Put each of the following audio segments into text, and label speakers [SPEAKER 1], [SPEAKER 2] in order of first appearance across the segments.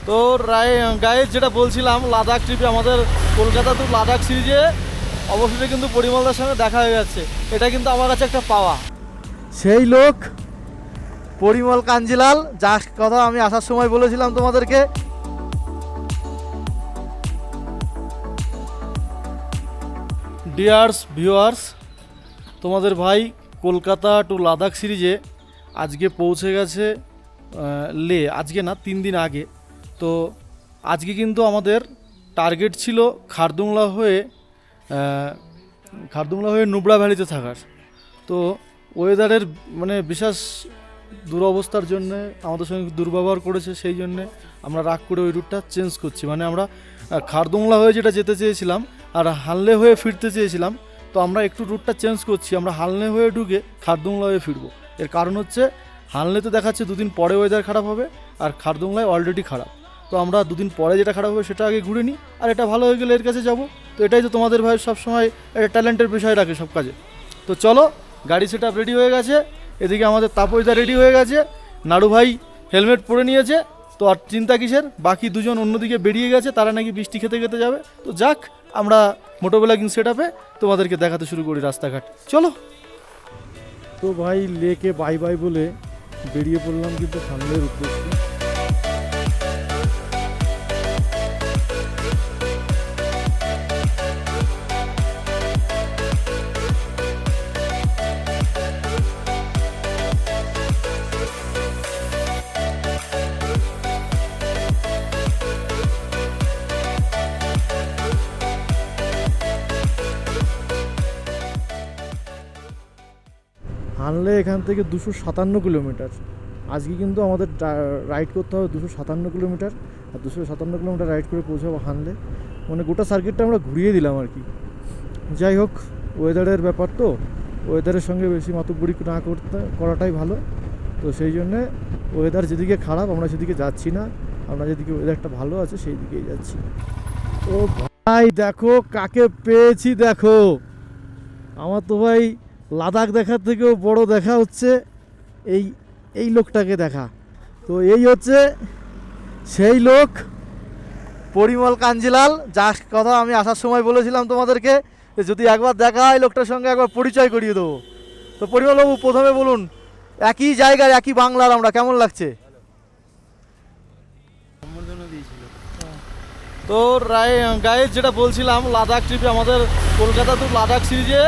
[SPEAKER 1] তো গাইজ যেটা বলছিলাম, লাদাখ ট্রিপে আমাদের কলকাতা টু লাদাখ সিরিজে অবশ্যই কিন্তু পরিমলদার সঙ্গে দেখা হয়ে যাচ্ছে। এটা কিন্তু আমার কাছে একটা পাওয়া। সেই লোক পরিমল কাঞ্জিলাল, যার কথা আমি আসার সময় বলেছিলাম তোমাদেরকে। ডিয়ার্স ভিউয়ার্স, তোমাদের ভাই কলকাতা টু লাদাখ সিরিজে আজকে পৌঁছে গেছে লে। আজকে না, 3 দিন আগে। তো আজকে কিন্তু আমাদের টার্গেট ছিল খারদুংলা হয়ে নুব্রা ভ্যালিতে থাকার। তো ওয়েদারের মানে বিশেষ দুরবস্থার জন্য আমাদের সঙ্গে দুর্ব্যবহার করেছে, সেই জন্যে আমরা রাগ করে ওই রুটটা চেঞ্জ করছি। মানে আমরা খারদুংলা হয়ে যেটা যেতে চেয়েছিলাম আর হানলে হয়ে ফিরতে চেয়েছিলাম, তো আমরা একটু রুটটা চেঞ্জ করছি। আমরা হানলে হয়ে ঢুকে খারদুংলা হয়ে ফিরবো। এর কারণ হচ্ছে হানলেতে দেখাচ্ছে 2 দিন পরে ওয়েদার খারাপ হবে, আর খারদুংলায় অলরেডি খারাপ। তো আমরা 2 দিন পরে যেটা খারাপ হবে সেটা আগে ঘুরে নিই, আর এটা ভালো হয়ে গেলে এর কাছে যাব। তো এটাই তো তোমাদের ভাই সবসময় একটা ট্যালেন্টের বিষয় রাখে সব কাজে। তো চলো, গাড়ি সেট আপ রেডি হয়ে গেছে, এদিকে আমাদের তাপয়দা রেডি হয়ে গেছে, নাড়ু ভাই হেলমেট পরে নিয়েছে। তো আর চিন্তা কিসের, বাকি 2 জন অন্যদিকে বেরিয়ে গেছে, তারা নাকি বৃষ্টি খেতে খেতে যাবে। তো যাক, আমরা মোটোব্লগিং সেট আপে তোমাদেরকে দেখাতে শুরু করি রাস্তাঘাট। চলো। তো ভাই লেকে বাই বাই বলে বেরিয়ে পড়লাম কিন্তু সামনের উদ্দেশ্যে। হানলে এখান থেকে 257 কিলোমিটার। আজকে কিন্তু আমাদের রাইড করতে হবে 257 কিলোমিটার, আর 257 কিলোমিটার রাইড করে পৌঁছাবো হানলে। মানে গোটা সার্কিটটা আমরা ঘুরিয়ে দিলাম আর কি। যাই হোক, ওয়েদারের ব্যাপার, তো ওয়েদারের সঙ্গে বেশি মাতব্বরি না করাটাই ভালো। তো সেই জন্যে ওয়েদার যেদিকে খারাপ আমরা সেদিকে যাচ্ছি না, আমরা যেদিকে ওয়েদারটা ভালো আছে সেই দিকেই যাচ্ছি। ও ভাই দেখো কাকে পেয়েছি, দেখো আমার তো ভাই লাদাখ দেখার থেকেও বড় দেখা হচ্ছে এই লোকটাকে দেখা। তো এই হচ্ছে সেই লোক পরিমল কাঞ্জিলাল, যার কথা আমি আসার সময় বলেছিলাম তোমাদেরকে যদি একবার দেখা হয় লোকটার সঙ্গে একবার পরিচয় করিয়ে দেবো। তো পরিমলবাবু, প্রথমে বলুন, একই জায়গার একই বাংলার আমরা, কেমন লাগছে? তো গাইজ যেটা বলছিলাম, লাদাখ ট্রিপে আমাদের কলকাতা টু লাদাখ সিরিজে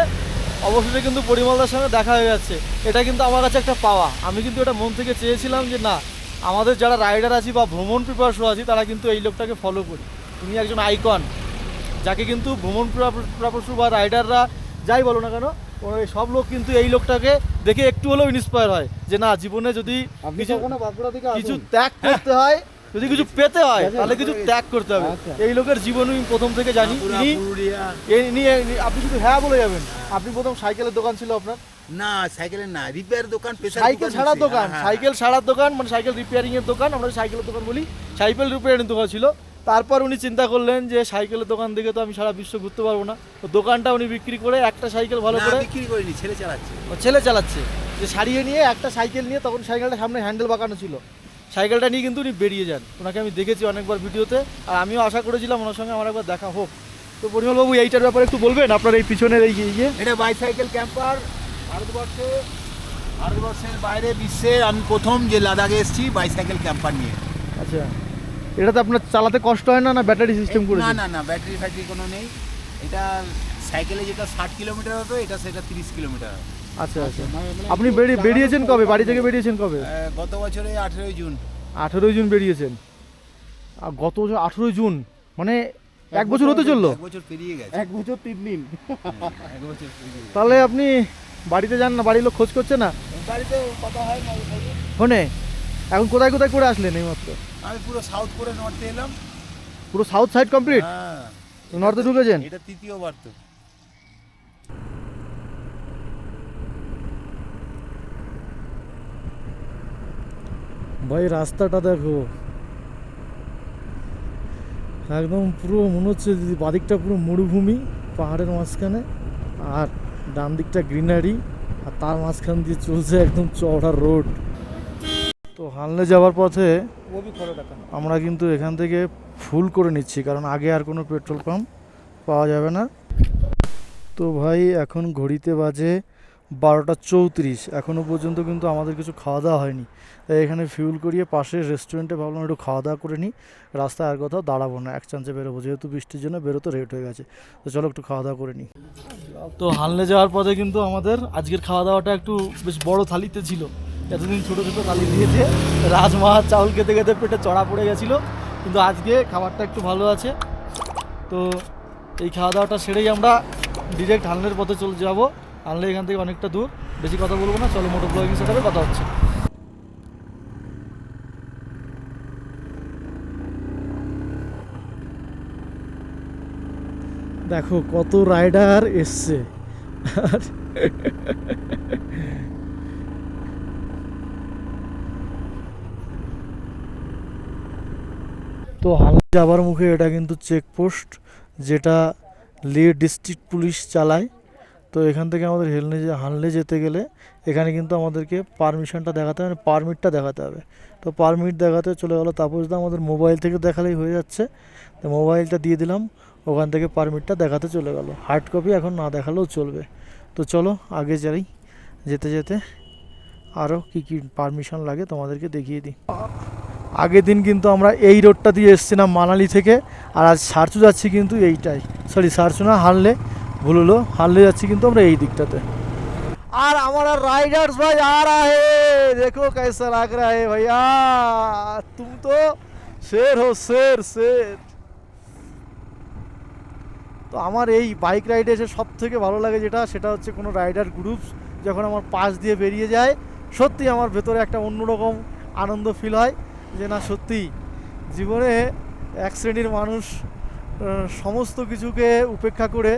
[SPEAKER 1] অবশ্যই কিন্তু পরিমলদার সঙ্গে দেখা হয়ে যাচ্ছে। এটা কিন্তু আমার কাছে একটা পাওয়া। আমি কিন্তু এটা মন থেকে চেয়েছিলাম যে না, আমাদের যারা রাইডার আছি বা ভ্রমণ পিপাসু আছি তারা কিন্তু এই লোকটাকে ফলো করি। উনি একজন আইকন, যাকে কিন্তু ভ্রমণ পিপাসু বা রাইডাররা যাই বলো না কেন, সব লোক কিন্তু এই লোকটাকে দেখে একটু হলেও ইন্সপায়ার হয় যে না, জীবনে যদি কিছু ত্যাগ করতে হয়, যদি কিছু পেতে হয় তাহলে কিছু ত্যাগ করতে হবে। এই লোকের জীবন আমি প্রথম থেকে জানি। আপনি শুধু হ্যাঁ বলে যাবেন। আপনি প্রথম সাইকেলের দোকান ছিল আপনার?
[SPEAKER 2] না, সাইকেলের না, রিপেয়ার দোকান,
[SPEAKER 1] সাইকেল ছাড়ার দোকান, সাইকেল ছাড়ার দোকান, মানে সাইকেল রিপেয়ারিং এর দোকান। আমরা সাইকেলের দোকান বলি, সাইকেল রিপেয়ারিং দোকান ছিল। তারপর উনি চিন্তা করলেন যে সাইকেলের দোকান থেকে তো আমি সারা বিশ্ব ঘুরতে পারবো না, তো দোকানটা উনি বিক্রি করে একটা সাইকেল ভালো করে
[SPEAKER 2] বিক্রি করিনি, ছেলে চালাচ্ছে।
[SPEAKER 1] ছেলে চালাচ্ছে, যে সারিয়ে নিয়ে একটা সাইকেল নিয়ে, তখন সাইকেলটা সামনে হ্যান্ডেল বাঁকানো ছিল, সাইকেলটা নিয়ে কিন্তু উনি বেরিয়ে যান। ওনাকে আমি দেখেছি অনেকবার ভিডিওতে, আর আমিও আশা করেছিলাম ওনার সঙ্গে আমার একবার দেখা হোক। তো পরিমলবাবু, এইটার ব্যাপারে একটু বলবেন, আপনার এই পিছনের এই ইয়ে?
[SPEAKER 2] এটা বাইসাইকেল ক্যাম্পার। ভারতবর্ষের বাইরে বিশ্বে আমি প্রথম যে লাদাখে এসেছি বাইসাইকেল ক্যাম্পার নিয়ে।
[SPEAKER 1] আচ্ছা, এটাতে আপনার চালাতে কষ্ট হয় না? না ব্যাটারি সিস্টেম করে?
[SPEAKER 2] না, ব্যাটারি ফ্যাটারি কোনো নেই। এটা সাইকেলে যেটা 60 কিলোমিটার হতো, সেটা 30 কিলোমিটার।
[SPEAKER 1] আচ্ছা, আপনি বেরিয়েছেন কবে? বাড়ি থেকে বেরিয়েছেন কবে?
[SPEAKER 2] গত বছরে 18 জুন।
[SPEAKER 1] 18 জুন বেরিয়েছেন? আর গত বছর 18 জুন, মানে 1 বছর হতে চললো?
[SPEAKER 2] 1 বছর পেরিয়ে গেছে।
[SPEAKER 1] 1 বছর 3 দিন।
[SPEAKER 2] 1 বছর পেরিয়ে গেছে।
[SPEAKER 1] তাহলে আপনি বাড়িতে যান না? বাড়ির লোক খোঁজ করছে না?
[SPEAKER 2] বাড়িতে কথা হয় না
[SPEAKER 1] ফোনে। এখন কোথায় কোথায় করে আসলেন এইমাত্র?
[SPEAKER 2] আমি পুরো সাউথ করে নর্থে এলাম।
[SPEAKER 1] পুরো সাউথ সাইড কমপ্লিট?
[SPEAKER 2] হ্যাঁ,
[SPEAKER 1] নর্থে ঢুকেছেন?
[SPEAKER 2] এটা তৃতীয়বার। তো
[SPEAKER 1] ভাই রাস্তাটা দেখো, একদম পুরো মনে হচ্ছে বাদিকটা পুরো মরুভূমি, পাহাড়ের মাঝখানে, আর ডান দিকটা গ্রিনারি, আর তার মাঝখান দিয়ে চলছে একদম চওড়া রোড। তো তো হানলে যাওয়ার পথে
[SPEAKER 2] वो भी खोलो ढक्कन।
[SPEAKER 1] আমরা কিন্তু এখান থেকে ফুল করে নিচ্ছি, কারণ আগে আর কোনো পেট্রোল পাম্প পাওয়া যাবে না। তো ভাই এখন ঘড়িতে বাজে 12:34, এখনও পর্যন্ত কিন্তু আমাদের কিছু খাওয়া দাওয়া হয়নি। তাই এখানে ফিউল করিয়ে পাশের রেস্টুরেন্টে ভাবলাম একটু খাওয়া দাওয়া করে নিই, রাস্তায় আর কোথাও দাঁড়াবো না, এক চান্সে বেরোবো, যেহেতু বৃষ্টির জন্য বেরোতে লেট হয়ে গেছে। তো চলো একটু খাওয়া দাওয়া করে নিই। তো হানলে যাওয়ার পথে কিন্তু আমাদের আজকের খাওয়া দাওয়াটা একটু বেশ বড় থালিতে ছিল। এতদিন ছোটো ছোটো থালি দিয়েছে, রাজমা চাউল খেতে খেতে পেটে চড়া পড়ে গেছিলো, কিন্তু আজকে খাবারটা একটু ভালো আছে। তো এই খাওয়া দাওয়াটা সেরেই আমরা ডিরেক্ট হানলের পথে চলে যাব। হানলে এখান থেকে অনেকটা দূর, বেশি কথা বলবো না, চলো মোটর ব্লগিং সেটাবে কথা হচ্ছে। দেখো কত রাইডার এসছে। তো হানলে যাবার মুখে এটা কিন্তু চেকপোস্ট, যেটা লে ডিস্ট্রিক্ট পুলিশ চালায়। তো এখান থেকে আমাদের হানলে যেতে গেলে এখানে কিন্তু আমাদেরকে পারমিশনটা দেখাতে হবে, মানে পারমিটটা দেখাতে হবে। তো পারমিট দেখাতে চলে গেলো তাপসদা, আমাদের মোবাইল থেকে দেখালেই হয়ে যাচ্ছে। তো মোবাইলটা দিয়ে দিলাম, ওখান থেকে পারমিটটা দেখাতে চলে গেল। হার্ড কপি এখন না দেখালেও চলবে। তো চলো আগে যাই, যেতে যেতে আরও কী কী পারমিশন লাগে তোমাদেরকে দেখিয়ে দিই। আগের দিন কিন্তু আমরা এই রোডটা দিয়ে এসেছিলাম মানালি থেকে, আর আজ সারচু যাচ্ছি কিন্তু এইটাই, সরি সারচু না, হানলে, ভুল হলো, হানলে যাচ্ছি কিন্তু আমরা এই দিকটাতে। আর हमारा राइडर्स भाई आ रहा है, देखो कैसा लग रहा है भैया, तुम तो शेर हो, शेर शेर। তো আমার এই বাইক রাইডে এসে সব থেকে ভালো লাগে যেটা, সেটা হচ্ছে কোনো রাইডার গ্রুপস যখন আমার পাশ দিয়ে বেরিয়ে যায়, সত্যি আমার ভেতরে একটা অন্যরকম আনন্দ ফিল হয়, যে না সত্যি জীবনে এক শ্রেণীর মানুষ সমস্ত কিছুকে উপেক্ষা করে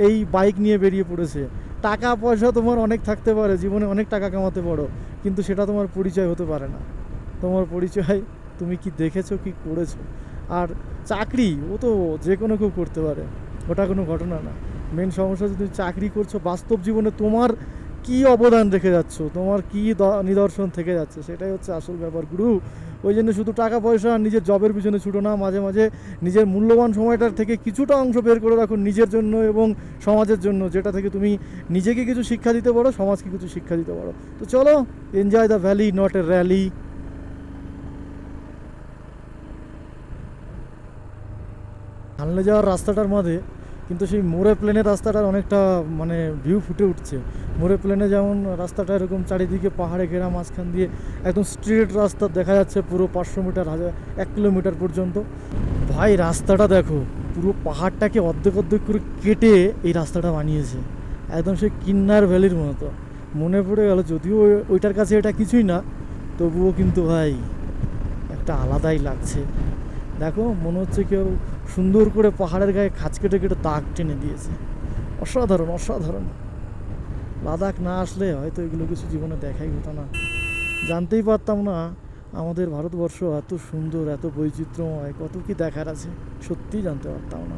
[SPEAKER 1] এই বাইক নিয়ে বেরিয়ে পড়েছে। টাকা পয়সা তোমার অনেক থাকতে পারে, জীবনে অনেক টাকা কামাতে পারো, কিন্তু সেটা তোমার পরিচয় হতে পারে না। তোমার পরিচয় তুমি কি দেখেছো, কি করেছো। আর চাকরি ও তো যে কোনো কেউ করতে পারে, ওটা কোনো ঘটনা না। মেন সমস্যা হচ্ছে তুমি চাকরি করছো, বাস্তব জীবনে তোমার কি অবদান রেখে যাচ্ছ, তোমার কি নিদর্শন থেকে যাচ্ছে, সেটাই হচ্ছে আসল ব্যাপার গুরু। ওই জন্য শুধু টাকা পয়সা আর নিজের জবের পিছনে ছুটো না, মাঝে মাঝে নিজের মূল্যবান সময়টার থেকে কিছুটা অংশ বের করে রাখো নিজের জন্য এবং সমাজের জন্য, যেটা থেকে তুমি নিজেকে কিছু শিক্ষা দিতে পারো, সমাজকে কিছু শিক্ষা দিতে পারো। তো চলো, enjoy the valley, not a rally. Hanle যাওয়ার রাস্তাটার মধ্যে কিন্তু সেই মোরে প্লেনের রাস্তাটার অনেকটা মানে ভিউ ফুটে উঠছে। মোরে প্লেনে যেমন রাস্তাটা এরকম চারিদিকে পাহাড়ে ঘেরা, মাঝখান দিয়ে একদম স্ট্রেট রাস্তা দেখা যাচ্ছে পুরো 500 মিটার, 1 কিলোমিটার পর্যন্ত। ভাই রাস্তাটা দেখো, পুরো পাহাড়টাকে অর্ধেক অর্ধেক করে কেটে এই রাস্তাটা বানিয়েছে, একদম সেই কিন্নার ভ্যালির মতো। মনে পড়ে গেল, যদিও ওইটার কাছে এটা কিছুই না, তবুও কিন্তু ভাই একটা আলাদাই লাগছে। দেখো মনে হচ্ছে কেউ সুন্দর করে পাহাড়ের গায়ে খাঁচ কেটে কেটে দাগ টেনে দিয়েছে। অসাধারণ অসাধারণ। লাদাখ না আসলে হয়তো এগুলো কিছু জীবনে দেখাই হতো না, জানতেই পারতাম না আমাদের ভারতবর্ষ এত সুন্দর, এত বৈচিত্র্যময়, কত কি দেখার আছে, সত্যিই জানতে পারতাম না।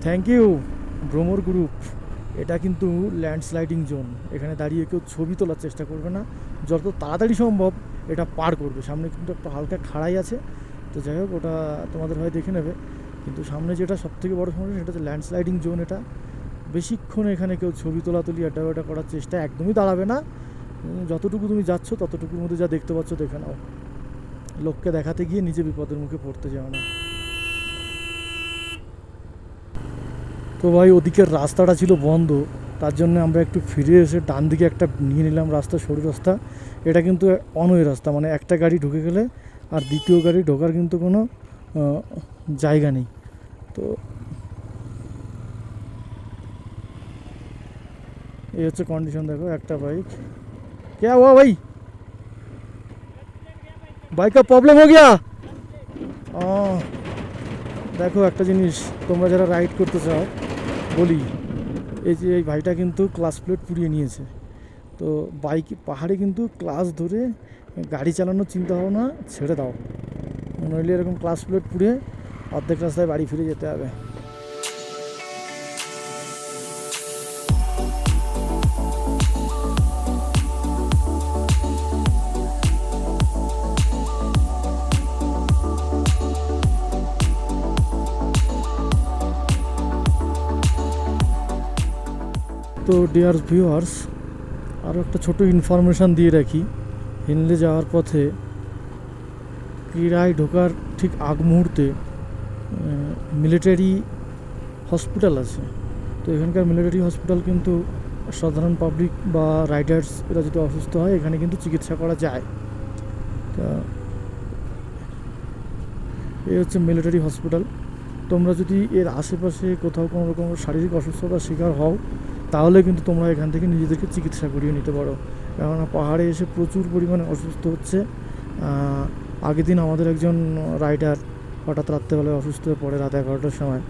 [SPEAKER 1] Thank you Bhramar group. এটা কিন্তু ল্যান্ডস্লাইডিং জোন, এখানে দাঁড়িয়ে কেউ ছবি তোলার চেষ্টা করবে না, যত তাড়াতাড়ি সম্ভব এটা পার করবে। সামনে কিন্তু একটা হালকা খাড়াই আছে, তো যাই হোক ওটা তোমাদের হয় দেখে নেবে। কিন্তু সামনে যেটা সবথেকে বড় সমস্যা, সেটা হচ্ছে ল্যান্ডস্লাইডিং জোন। এটা বেশিক্ষণ এখানে কেউ ছবি তোলাতুলি আড্ডা করার চেষ্টা একদমই দাঁড়াবে না। যতটুকু তুমি যাচ্ছ ততটুকুর মধ্যে যা দেখতে পাচ্ছ দেখে নাও, লোককে দেখাতে গিয়ে নিজে বিপদের মুখে পড়তে যাও না। তো ভাই ওদিকের রাস্তাটা ছিল বন্ধ, তার জন্য আমরা একটু ফিরে এসে ডান দিকে একটা নিয়ে নিলাম রাস্তা, সরু রাস্তা। এটা কিন্তু অনওয়ে রাস্তা, মানে একটা গাড়ি ঢুকে গেলে আর দ্বিতীয় গাড়ি ঢোকার কিন্তু কোনো জায়গা নেই। তো এই হচ্ছে কন্ডিশন। দেখো একটা বাইক, কে हुआ भाई, বাইক का प्रॉब्लम हो गया। দেখো একটা জিনিস, তোমরা যারা রাইড করতে চাও বলি, এই যে এই ভাইটা কিন্তু ক্লাস প্লেট পুড়িয়ে নিয়েছে। তো বাইক পাহাড়ে কিন্তু ক্লাস ধরে গাড়ি চালানোর চিন্তা ভাবনা ছেড়ে দাও, নইলে এরকম ক্লাস প্লেট পুড়িয়ে অর্ধেক রাস্তায় বাড়ি ফিরে যেতে হবে। তো ডিয়ার ভিউয়ার্স, আরও একটা ছোট ইনফরমেশান দিয়ে রাখি। হেনলে যাওয়ার পথে ক্রীড়ায় ঢোকার ঠিক আগ মুহূর্তে মিলিটারি হসপিটাল আছে। তো এখানকার মিলিটারি হসপিটাল কিন্তু সাধারণ পাবলিক বা রাইডার্স এরা যদি অসুস্থ হয় এখানে কিন্তু চিকিৎসা করা যায়। তা এই হচ্ছে মিলিটারি হসপিটাল। তোমরা যদি এর আশেপাশে কোথাও কোনো রকম শারীরিক অসুস্থতার শিকার হও তাহলে কিন্তু তোমরা এখান থেকে নিজেদেরকে চিকিৎসা করিয়ে নিতে পারো, কেননা পাহাড়ে এসে প্রচুর পরিমাণে অসুস্থ হচ্ছে। আগের দিন আমাদের একজন রাইডার হঠাৎ রাত্রেবেলায় অসুস্থ হয়ে পড়ে রাত 11টার সময়।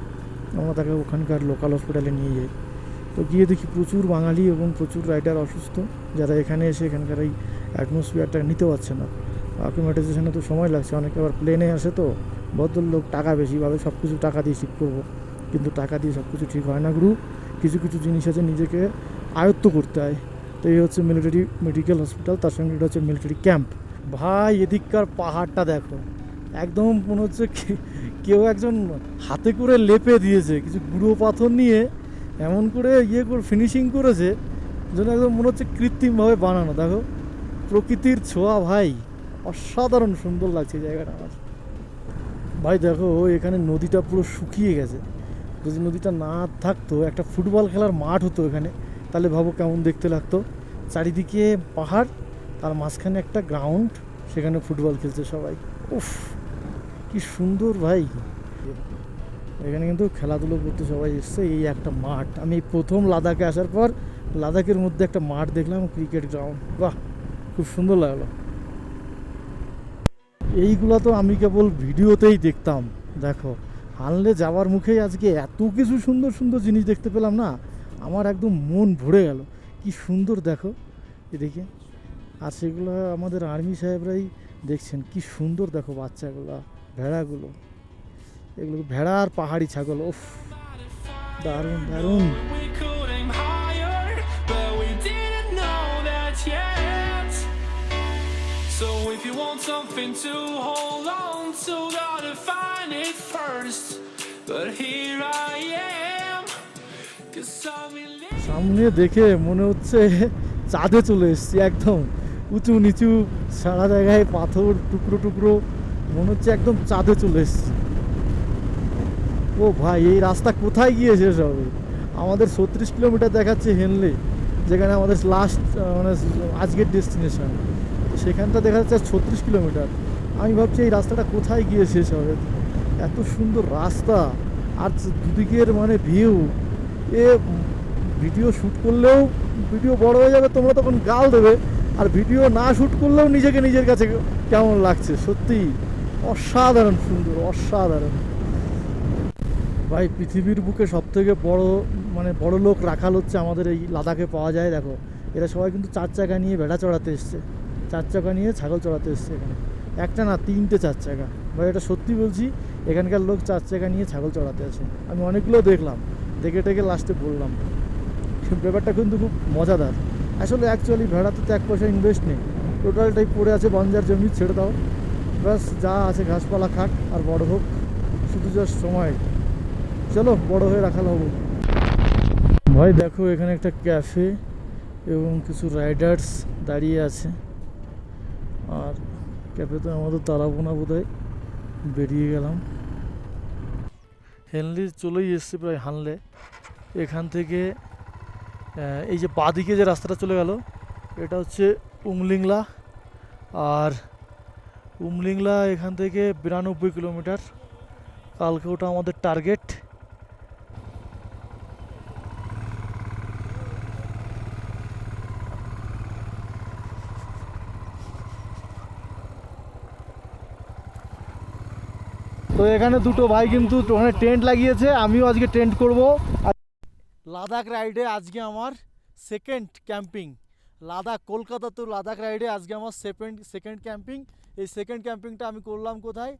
[SPEAKER 1] আমরা তাকে ওখানকার লোকাল হসপিটালে নিয়ে যাই। তো গিয়ে দেখি প্রচুর বাঙালি এবং প্রচুর রাইডার অসুস্থ, যারা এখানে এসে এখানকার এই অ্যাটমসফিয়ারটা নিতে পারছে না। অ্যাক্লিমেটাইজেশনে তো সময় লাগছে, অনেকে আবার প্লেনে আসে, তো ভদ্রলোক টাকা বেশি ভাবে সব কিছু টাকা দিয়ে শিফট করবো, কিন্তু টাকা দিয়ে সব কিছু ঠিক হয় না গুরু। কিছু কিছু জিনিস আছে নিজেকে আয়ত্ত করতে হয়। তো এই হচ্ছে মিলিটারি মেডিকেল হসপিটাল, তার সঙ্গে এটা হচ্ছে মিলিটারি ক্যাম্প। ভাই এদিককার পাহাড়টা দেখো, একদম মনে হচ্ছে কেউ একজন হাতে করে লেপে দিয়েছে, কিছু গুঁড়ো পাথর নিয়ে এমন করে করে ফিনিশিং করেছে যেন একদম মনে হচ্ছে কৃত্রিমভাবে বানানো। দেখো প্রকৃতির ছোঁয়া ভাই, অসাধারণ সুন্দর লাগছে জায়গাটা আমার। ভাই দেখো এখানে নদীটা পুরো শুকিয়ে গেছে। যদি নদীটা না থাকতো, একটা ফুটবল খেলার মাঠ হতো এখানে, তাহলে ভাবো কেমন দেখতে লাগতো। চারিদিকে পাহাড়, তার মাঝখানে একটা গ্রাউন্ড, সেখানে ফুটবল খেলছে সবাই। উফ কি সুন্দর ভাই। এখানে কিন্তু খেলাধুলো করতে সবাই এসছে। এই একটা মাঠ, আমি প্রথম লাদাখে আসার পর লাদাখের মধ্যে একটা মাঠ দেখলাম, ক্রিকেট গ্রাউন্ড। বাহ, খুব সুন্দর লাগলো। এইগুলো তো আমি কেবল ভিডিওতেই দেখতাম। দেখো হানলে যাওয়ার মুখেই আজকে এত কিছু সুন্দর সুন্দর জিনিস দেখতে পেলাম না, আমার একদম মন ভরে গেল। কি সুন্দর দেখো এদিকে, আর সেগুলো আমাদের আর্মি সাহেবরাই দেখছেন। কি সুন্দর দেখো বাচ্চাগুলো, ভেড়াগুলো, এগুলো ভেড়া আর পাহাড়ি ছাগল। ওফ দারুণ দারুণ।
[SPEAKER 3] So if you want something to hold on to, gotta find it first. But here I am, 'cause I'm in love.
[SPEAKER 1] সামনে দেখে মনে হচ্ছে চাঁদে চলে এসেছি। একদম উঁচু নিচু সারা জায়গায় পাথর টুকরো টুকরো, মনে হচ্ছে একদম চাঁদে চলে এসেছি। ও ভাই এই রাস্তা কোথায় গিয়ে শেষ হবে? আমাদের 36 কিলোমিটার দেখাচ্ছে হেনলে, যেখানে আমাদের লাস্ট মানে আজকের ডেস্টিনেশন, সেখানটা দেখা যাচ্ছে 36 কিলোমিটার। আমি ভাবছি এই রাস্তাটা কোথায় গিয়ে শেষ হবে। এত সুন্দর রাস্তা আর দুদিকের মানে ভিউ। এ ভিডিও শ্যুট করলেও ভিডিও বড় হয়ে যাবে, তোমরা তখন গাল দেবে। আর ভিডিও না শ্যুট করলেও নিজেকে নিজের কাছে কেমন লাগছে, সত্যি অসাধারণ সুন্দর, অসাধারণ। ভাই পৃথিবীর বুকে সবথেকে বড় মানে বড় লোক রাখাল হচ্ছে আমাদের এই লাদাখে পাওয়া যায়। দেখো এরা সবাই কিন্তু 4 চাকা নিয়ে ভেড়া চড়াতে এসছে, 4 চাকা নিয়ে ছাগল চড়াতে এসছে এখানে। একটা না 3টে 4 চাকা। ভাই এটা সত্যি বলছি, এখানকার লোক 4 চাকা নিয়ে ছাগল চড়াতে আছে। আমি অনেকগুলো দেখলাম, দেখে টেকে লাস্টে বললাম। ব্যাপারটা কিন্তু খুব মজাদার। আসলে অ্যাকচুয়ালি ভেড়াতে তো 1 পয়সা ইনভেস্ট নেই, টোটালটাই পড়ে আছে বাঞ্জার জমি, ছেড়ে দাও ব্যাস, যা আছে ঘাসপালা খাক আর বড় হোক, শুধু জাস্ট সময়। চলো বড় হয়ে রাখাল হবো। ভাই দেখো এখানে একটা ক্যাফে এবং কিছু রাইডার্স দাঁড়িয়ে আছে। আর ক্যাফেতে আমাদের তাড়াবো না বোধহয়, বেরিয়ে গেলাম। হেনলি চলেই এসছে প্রায় হানলে। এখান থেকে এই যে বাঁদিকে যে রাস্তাটা চলে গেল, এটা হচ্ছে উমলিংলা। আর উমলিংলা এখান থেকে 92 কিলোমিটার। কালকে ওটা আমাদের টার্গেট। তো এখানে দুটো ভাই কিন্তু ওখানে টেন্ট লাগিয়েছে, আমিও আজকে টেন্ট করব। লাদাখ রাইডে আজকে আমার সেকেন্ড ক্যাম্পিং। লাদাখ কলকাতা তো লাদাখ রাইডে আজকে আমার সেকেন্ড ক্যাম্পিং। এই সেকেন্ড ক্যাম্পিংটা আমি করলাম কোথায়?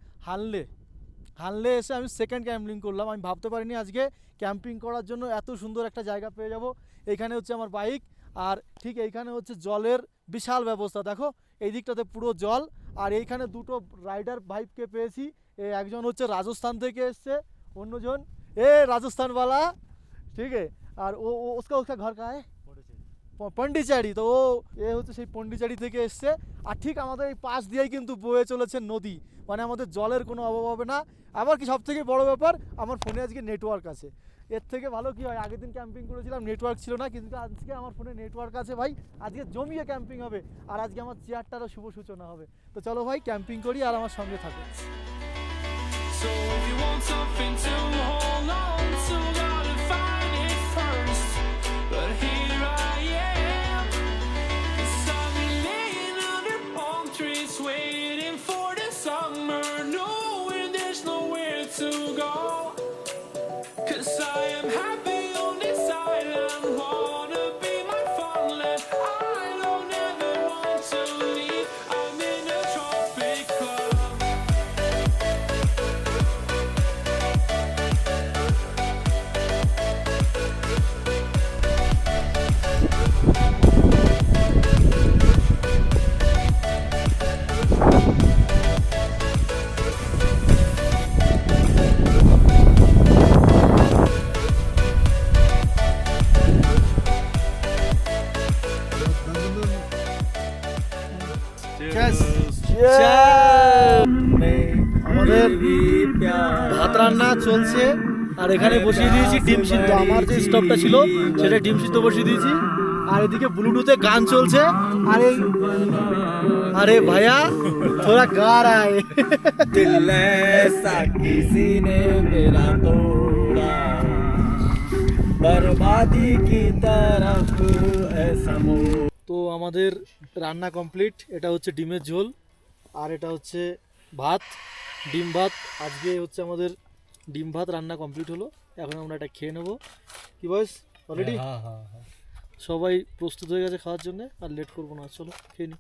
[SPEAKER 1] হানলে এসে আমি সেকেন্ড ক্যাম্পিং করলাম। আমি ভাবতে পারিনি আজকে ক্যাম্পিং করার জন্য এত সুন্দর একটা জায়গা পেয়ে যাব। এইখানে হচ্ছে আমার বাইক, আর ঠিক এইখানে হচ্ছে জলের বিশাল ব্যবস্থা। দেখো এই দিকটাতে পুরো জল। আর এইখানে দুটো রাইডার ভাইকে পেয়েছি। একজন হচ্ছে রাজস্থান থেকে এসছে, অন্যজন রাজস্থানওয়ালা, ঠিক আছে। আর ও उसका घर कहाँ है? পন্ডিচারি। তো ও এ হচ্ছে সেই পন্ডিচারি থেকে এসছে। আর ঠিক আমাদের এই পাশ দিয়েই কিন্তু বয়ে চলেছে নদী, মানে আমাদের জলের কোনো অভাব হবে না। আবার কি সবথেকে বড় ব্যাপার, আমার ফোনে আজকে নেটওয়ার্ক আছে। এর থেকে ভালো কি হয়, আগের দিন ক্যাম্পিং করেছিলাম নেটওয়ার্ক ছিল না, কিন্তু আজকে আমার ফোনে নেটওয়ার্ক আছে ভাই। আজকে জমিয়ে ক্যাম্পিং হবে, আর আজকে আমার চেয়ারটারও শুভ সূচনা হবে। তো চলো ভাই ক্যাম্পিং করি, আর আমার সঙ্গে থাকো।
[SPEAKER 3] So if you want something to hold on to, gotta find it first. But here I am, 'cause I've been laying under palm trees, waiting for the summer, knowing there's nowhere to go. 'Cause I am happy on this island, wanna be my farmland. I don't ever want to leave, I'm in a tropic club.
[SPEAKER 1] আমাদের ভাত রান্না চলছে, আর এখানে বসিয়ে দিয়েছি ডিম সিদ্ধ। আমার যে স্টোভটা ছিল সেটা ডিম সিদ্ধ বসিয়ে দিয়েছি, আর এদিকে ব্লুটুথে গান চলছে। আর এই আরে ভাইয়া থোড়া গা রা है
[SPEAKER 4] दिल ऐसा किसी ने मेरा तोड़ा बर्बादी की तरफ ऐसा मोड़।
[SPEAKER 1] তো আমাদের রান্না কমপ্লিট। এটা হচ্ছে ডিমের ঝোল, আর এটা হচ্ছে ভাত, ডিম ভাত। আজকে হচ্ছে আমাদের ডিম ভাত রান্না কমপ্লিট হলো। এখন আমরা এটা খেয়ে নেবো। কি বয়স অলরেডি সবাই প্রস্তুত হয়ে গেছে খাওয়ার জন্য, আর লেট করবো না, চলো খেয়ে নিই।